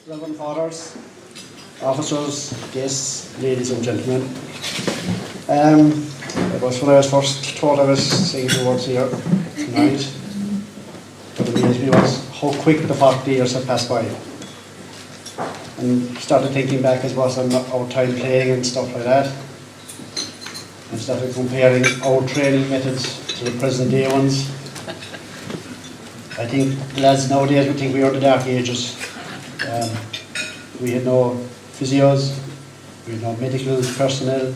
Reverend Fathers, officers, guests, ladies and gentlemen. It was when I was first taught I was saying the words here tonight. What amazed me was how quick the 40 years had passed by. And started thinking back as was on our time playing and stuff like that. And started comparing our training methods to the present day ones. I think the lads nowadays would think we are the dark ages. We had no physios, we had no medical personnel,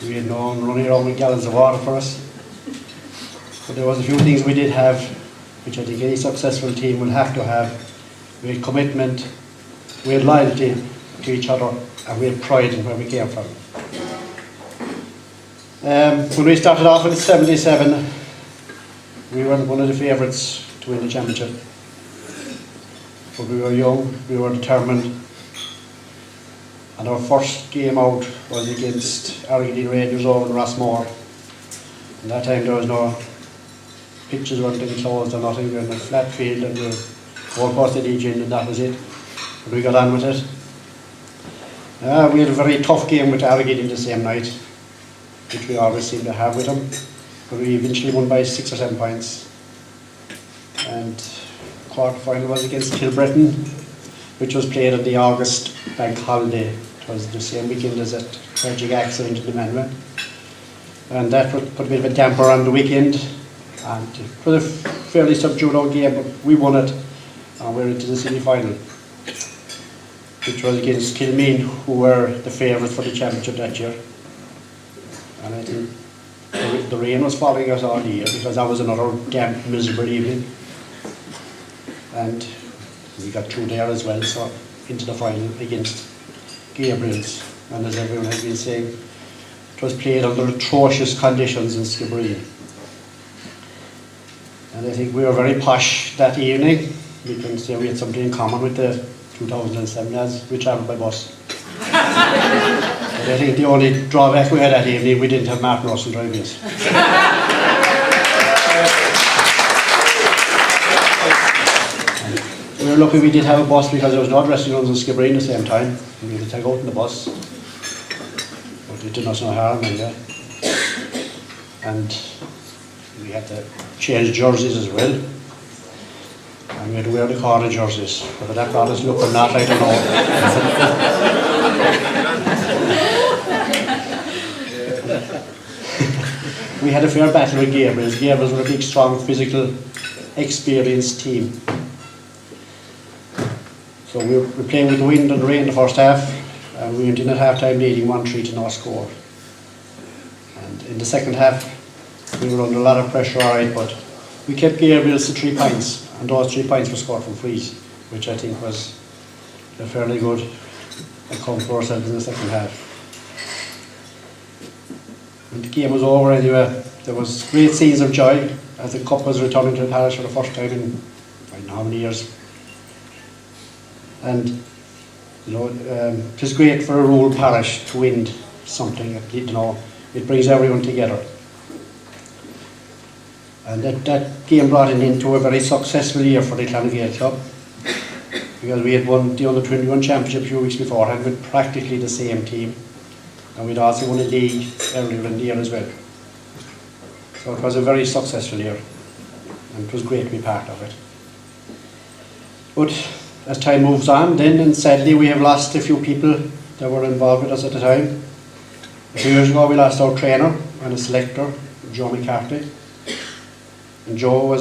we had no one running around with gallons of water for us. But there was a few things we did have, which I think any successful team will have to have. We had commitment, we had loyalty to each other, and we had pride in where we came from. When we started off in '77, we were one of the favourites to win the championship. But we were young, we were determined, and our first game out was against Argentine Rangers over in Rossmore. And that time there was no pitches weren't enclosed or nothing, we were in a flat field and we were goal-posted each in, and that was it. But we got on with it. We had a very tough game with Argentine the same night, which we always seem to have with them. But we eventually won by 6 or 7 points. And quarter-final was against Kilbretton, which was played on the August bank holiday. It was the same weekend as that tragic accident in the Manway. And that put a bit of a damper on the weekend. And it was a fairly subdued old game, but we won it, and we're into the semi-final, which was against Kilmeen, who were the favourites for the championship that year. And I think the rain was following us all year, because that was another damp, miserable evening. And we got through there as well, so into the final against Gabriel's. And as everyone has been saying, it was played under atrocious conditions in Skibbereen. And I think we were very posh that evening. We can say we had something in common with the 2007 lads. We travelled by bus. But I think the only drawback we had that evening, we didn't have Martin Russell driving us. We were lucky we did have a bus, because there was no dressing rooms in Skibbereen at the same time. We had to take out in the bus. But it did us no harm anyway. And we had to change jerseys as well. And we had to wear the corner jerseys. But that brought us looking not, I don't know. We had a fair battle with Gabriel's. Gabriel's were a big, strong, physical, experienced team. So we were playing with the wind and the rain in the first half, and we went in at half-time leading 1-3 to no score. And in the second half, we were under a lot of pressure, alright, but we kept Gabriel's to 3 points, and those 3 points were scored from frees, which I think was a fairly good outcome for ourselves in the second half. When the game was over anyway, there was great scenes of joy as the cup was returning to the parish for the first time in I don't know how many years. And you know, it was great for a rural parish to win something. You know, it brings everyone together. And that game brought it into a very successful year for the Clann club, because we had won the under-21 championship a few weeks beforehand with practically the same team, and we'd also won a league earlier in the year as well. So it was a very successful year, and it was great to be part of it. But as time moves on then, and sadly we have lost a few people that were involved with us at the time. A few years ago we lost our trainer and a selector, Joe McCarthy. And Joe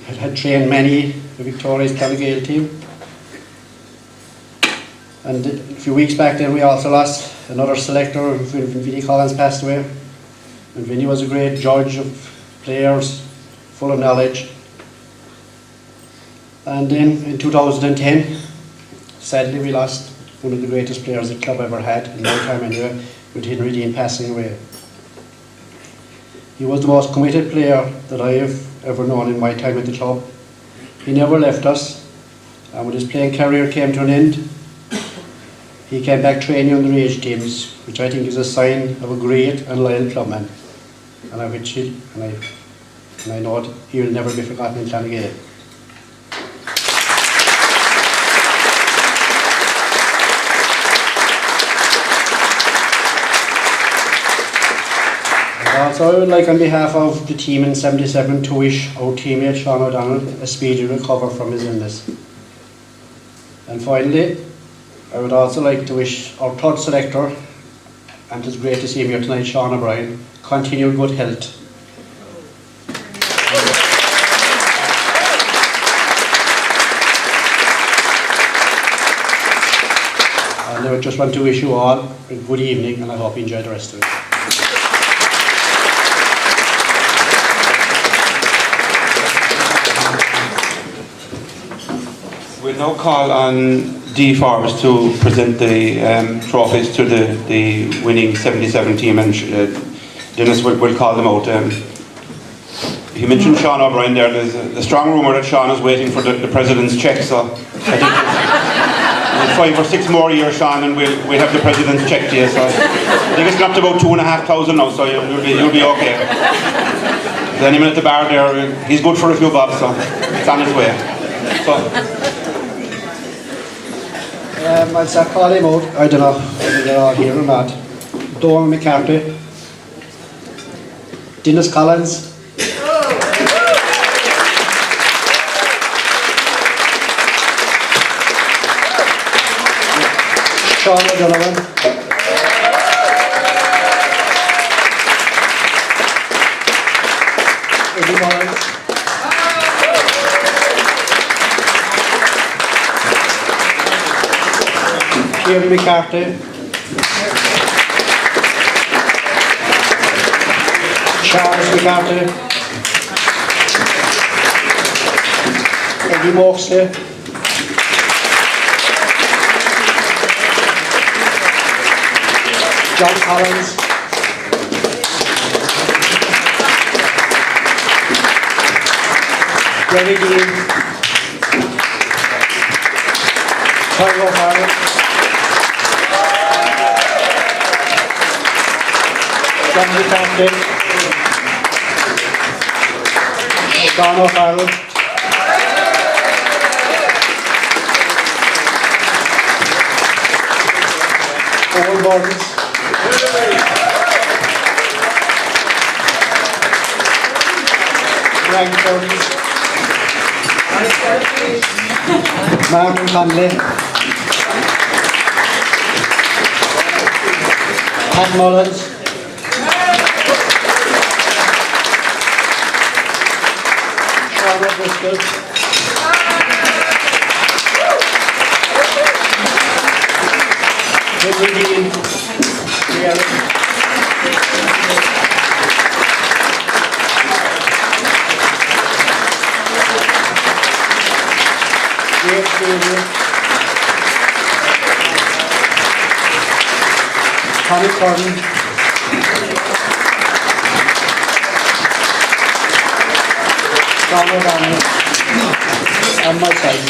had trained many of Victoria's Clann team. And a few weeks back then we also lost another selector when Vinnie Collins passed away. And Vinnie was a great judge of players, full of knowledge. And then in 2010, sadly we lost one of the greatest players the club ever had, in my time anyway, with Henry Dean passing away. He was the most committed player that I have ever known in my time at the club. He never left us, and when his playing career came to an end, he came back training underage teams, which I think is a sign of a great and loyal clubman. And I know that he will never be forgotten in Clann. So I would like on behalf of the team in 77 to wish our teammate Sean O'Donnell a speedy recovery from his illness. And finally, I would also like to wish our third selector, and it's great to see him here tonight, Sean O'Brien, continued good health. And I would just want to wish you all a good evening, and I hope you enjoy the rest of it. We'll now call on Dee Forbes to present the trophies to the winning 77 team, and Denis will call them out. He mentioned Sean O'Brien there. There's a strong rumour that Sean is waiting for the President's cheque, so I think in 5 or 6 more years, Sean, and we'll have the President's cheque to you. So I think it's got up to about 2,500 now, so you'll be okay. There's anyone at the bar there, he's good for a few bobs, so it's on its way. So. I'll start calling him out. I don't know whether they're all here or not. Donald McCarthy, Denis Collins, Sean O'Donovan, Eddie Mullins, Kieran McCarthy, Charles McCarthy, Eddie Moxley, John Collins, Gary Dean, Tony O'Hara, John McCarthy, Don O'Farrell, Owen Bordens, Ryan Bordens, Martin Conley, Pat Mullins, Bristol, Henry Dean, Tommy Corden, Sean O'Donnell, and myself.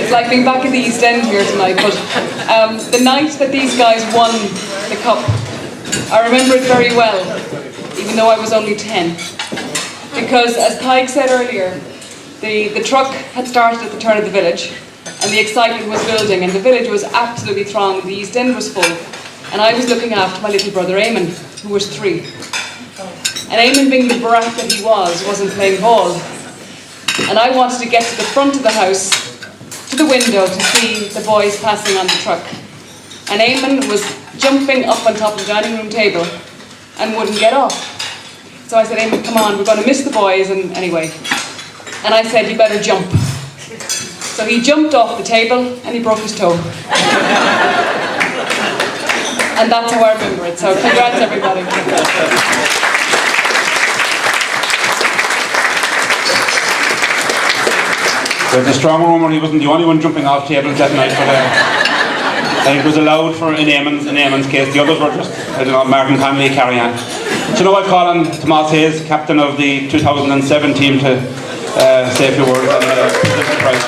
It's like being back in the East End here tonight, but the night that these guys won the cup, I remember it very well, even though I was only 10. Because as Tyke said earlier, the truck had started at the turn of the village, and the excitement was building, and the village was absolutely thronged, the East End was full, and I was looking after my little brother Eamon, who was 3. And Eamon, being the brat that he was, wasn't playing ball. And I wanted to get to the front of the house, to the window, to see the boys passing on the truck. And Eamon was jumping up on top of the dining room table and wouldn't get off. So I said, Eamon, come on, we're going to miss the boys, and anyway. And I said, you better jump. So he jumped off the table and he broke his toe. And that's how I remember it. So congrats, everybody. There's a strong rumour he wasn't the only one jumping off tables that night, but I think it was allowed for in Eamon's case. The others were just, I don't know, Martin Conley, carry on. So now I call on Tomas, captain of the 2007 team, to say a few words and present the prize.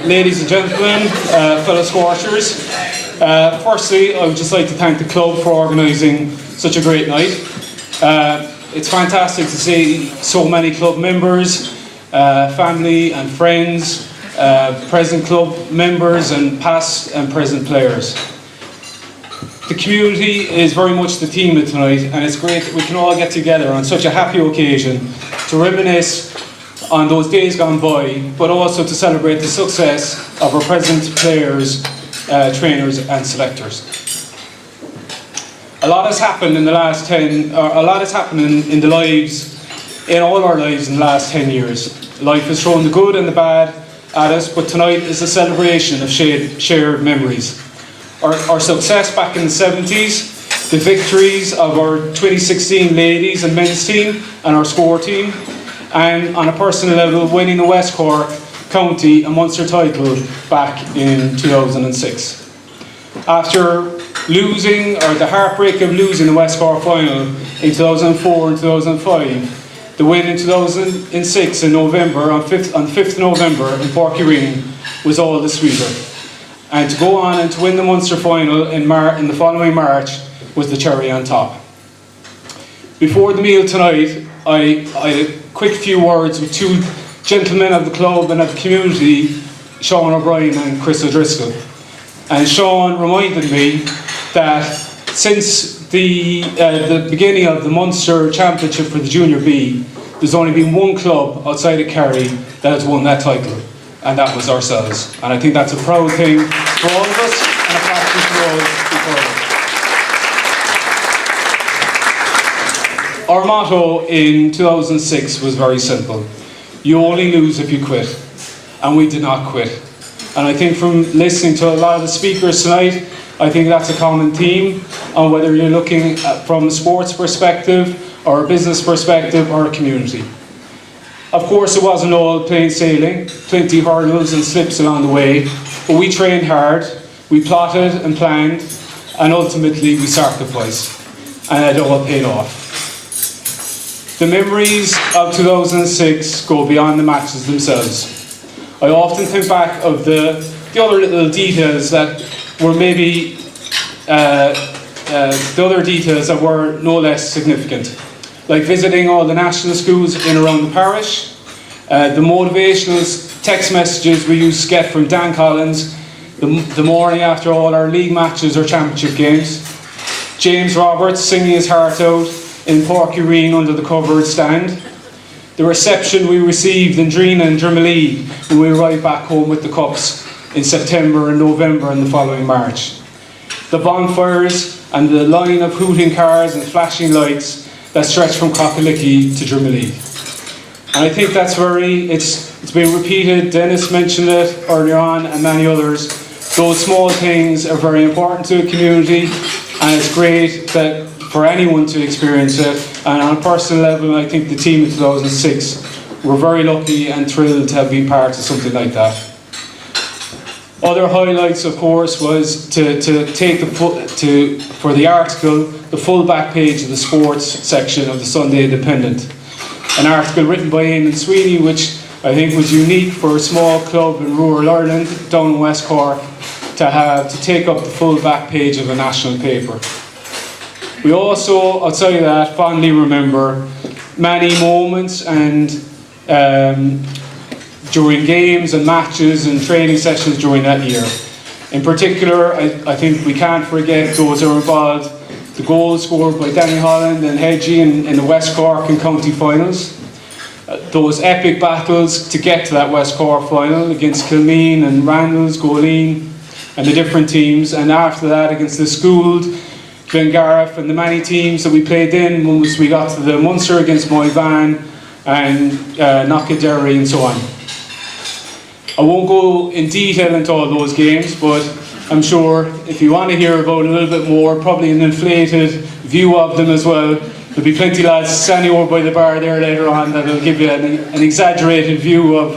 Ladies and gentlemen, fellow squashers, firstly I would just like to thank the club for organising such a great night. It's fantastic to see so many club members, family and friends, present club members and past and present players. The community is very much the theme of tonight, and it's great that we can all get together on such a happy occasion to reminisce on those days gone by, but also to celebrate the success of our present players, trainers and selectors. A lot has happened in the last 10, or a lot has happened in the lives, in all our lives in the last 10 years. Life has thrown the good and the bad at us, but tonight is a celebration of shared memories. Our success back in the 70s, the victories of our 2016 ladies and men's team and our score team, and on a personal level, winning the West Cork County and Munster title back in 2006. After losing, or the heartbreak of losing the West Cork final in 2004 and 2005, the win in 2006 in November, on 5th November in Porkyreen was all the sweeter. And to go on and to win the Munster final in the following March was the cherry on top. Before the meal tonight, I had a quick few words with two gentlemen of the club and of the community, Sean O'Brien and Chris O'Driscoll. And Sean reminded me that since the beginning of the Munster Championship for the Junior B, there's only been one club outside of Kerry that has won that title, and that was ourselves. And I think that's a proud thing for all of us, and a practice for all before us. Our motto in 2006 was very simple: you only lose if you quit. And we did not quit. And I think from listening to a lot of the speakers tonight, I think that's a common theme on whether you're looking at from a sports perspective or a business perspective or a community. Of course, it wasn't all plain sailing, plenty of hurdles and slips along the way, but we trained hard, we plotted and planned, and ultimately we sacrificed, and it all paid off. The memories of 2006 go beyond the matches themselves. I often think back of the other little details that were maybe the other details that were no less significant, like visiting all the national schools in around the parish, the motivational text messages we used to get from Dan Collins the morning after all our league matches or championship games, James Roberts singing his heart out in Porkyreen under the covered stand, the reception we received in Drina and Drumalee when we arrived back home with the cups in September and November and the following March, the bonfires and the line of hooting cars and flashing lights that stretch from Crockalicky to Drumalee. And I think that's it's been repeated, Denis mentioned it earlier on and many others. Those small things are very important to a community, and it's great that for anyone to experience it. And on a personal level, I think the team in 2006 were very lucky and thrilled to have been part of something like that. Other highlights, of course, was to take for the article, the full back page of the sports section of the Sunday Independent. An article written by Eamon Sweeney, which I think was unique for a small club in rural Ireland, down in West Cork, to take up the full back page of a national paper. We also, outside of that, fondly remember many moments and during games and matches and training sessions during that year. In particular, I think we can't forget those who are involved, the goals scored by Danny Holland and Hedgie in the West Cork and county finals. Those epic battles to get to that West Cork final against Kilmeen and Randalls, Goleen and the different teams, and after that against the Schooled, Glengarriff and the many teams that we played in once we got to the Munster against Moyvan and Knockaderry and so on. I won't go in detail into all those games, but I'm sure if you want to hear about a little bit more, probably an inflated view of them as well. There'll be plenty of lads standing over by the bar there later on that will give you an exaggerated view of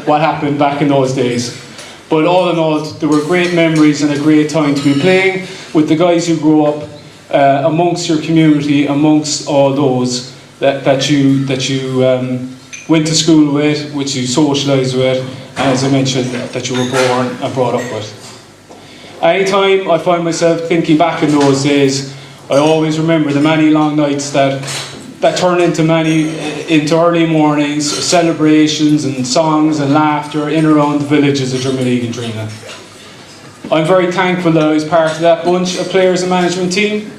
what happened back in those days. But all in all, there were great memories and a great time to be playing with the guys who grew up amongst your community, amongst all those that you went to school with, which you socialised with, and as I mentioned, that you were born and brought up with. Anytime I find myself thinking back in those days, I always remember the many long nights that turned into early mornings, celebrations and songs and laughter in and around the villages of Drumleague and Drina. I'm very thankful that I was part of that bunch of players and management team.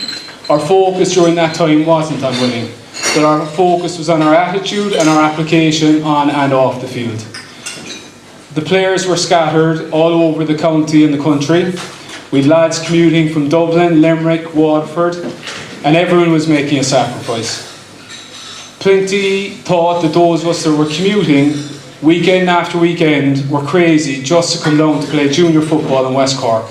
Our focus during that time wasn't on winning, but our focus was on our attitude and our application on and off the field. The players were scattered all over the county and the country, with lads commuting from Dublin, Limerick, Waterford, and everyone was making a sacrifice. Plenty thought that those of us that were commuting weekend after weekend were crazy just to come down to play junior football in West Cork.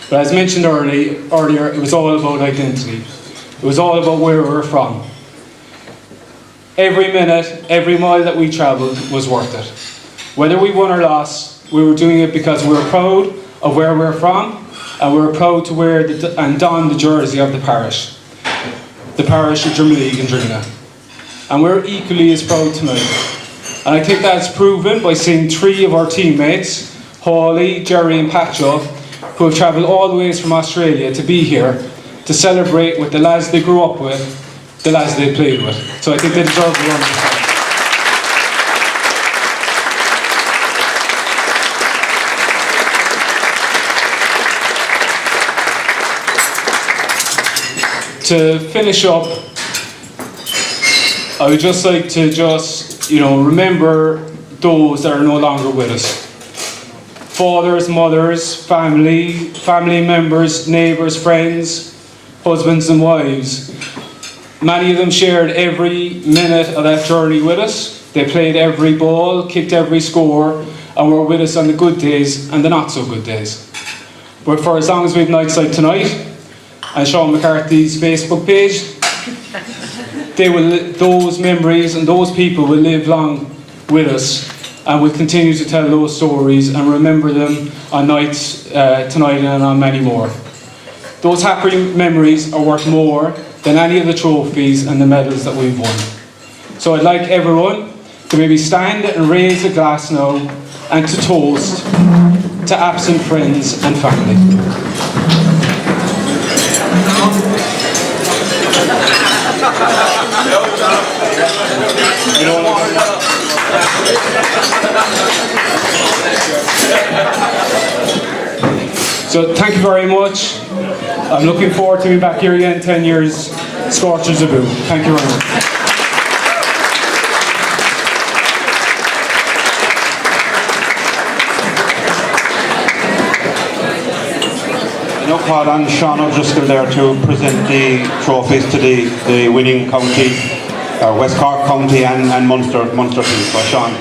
But as mentioned earlier, it was all about identity. It was all about where we were from. Every minute, every mile that we travelled was worth it. Whether we won or lost, we were doing it because we were proud of where we were from, and we were proud to wear and don the jersey of the parish of Drumleague and Drina. And we're equally as proud tonight. And I think that's proven by seeing 3 of our teammates, Hawley, Jerry and Patcho, who have travelled all the ways from Australia to be here to celebrate with the lads they grew up with, the lads they played with. So I think they deserve a round of applause. To finish up, I would just like to remember those that are no longer with us. Fathers, mothers, family members, neighbours, friends, husbands and wives. Many of them shared every minute of that journey with us. They played every ball, kicked every score, and were with us on the good days and the not so good days. But for as long as we have nights like tonight, and Sean McCarthy's Facebook page, those memories and those people will live long with us, and we'll continue to tell those stories and remember them on nights tonight and on many more. Those happy memories are worth more than any of the trophies and the medals that we've won. So I'd like everyone to maybe stand and raise a glass now and to toast to absent friends and family. So thank you very much. I'm looking forward to being back here again 10 years, scorchers aboo. Thank you very much. No call on Sean O'Driscoll there to present the trophies to the winning county, West Cork County and Munster team. So Sean.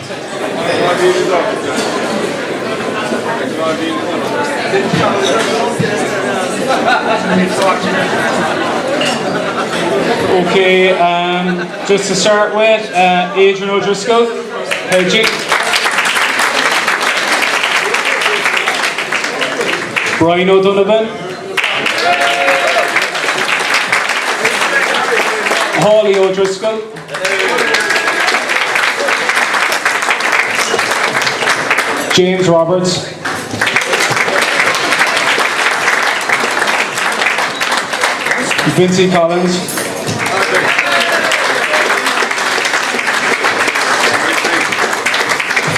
Okay, just to start with, Adrian O'Driscoll, hedging. Brian O'Donovan. Hawley O'Driscoll. James Roberts. Vincey Collins.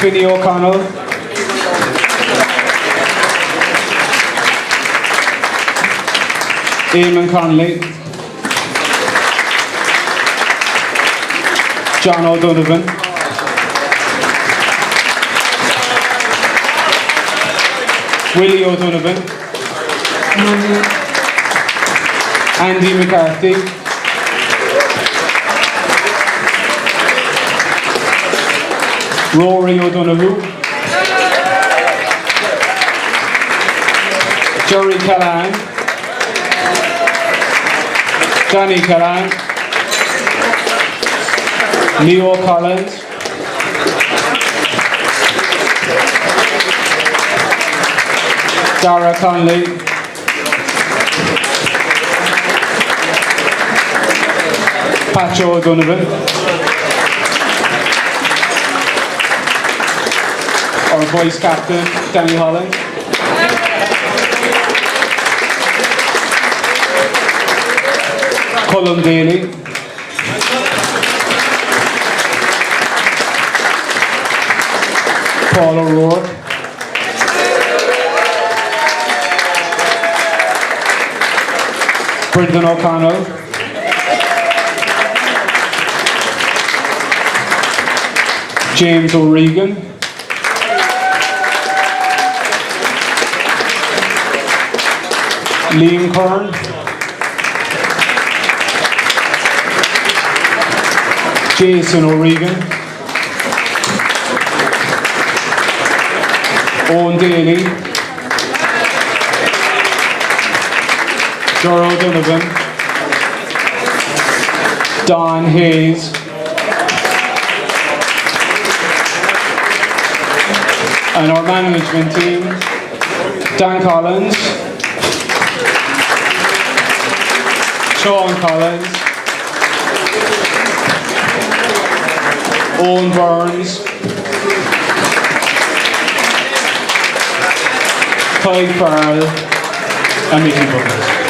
Finney O'Connell. Eamon Connolly. John O'Donovan. Willie O'Donovan. Andy McCarthy. Rory O'Donoghue. Jerry Clann. Danny Clann, Leo Collins, Dara Conley, Pacho O'Donovan, our vice captain Danny Holland, Colin Daly, Paul O'Rourke, Brendan O'Connell, James O'Regan, Liam Kern, Jason O'Regan, Owen Daly, Dora O'Donovan, Don Hayes, and our management team, Dan Collins, Sean Collins, Owen Burns, Clyde Farrell, and Mickey Brothers.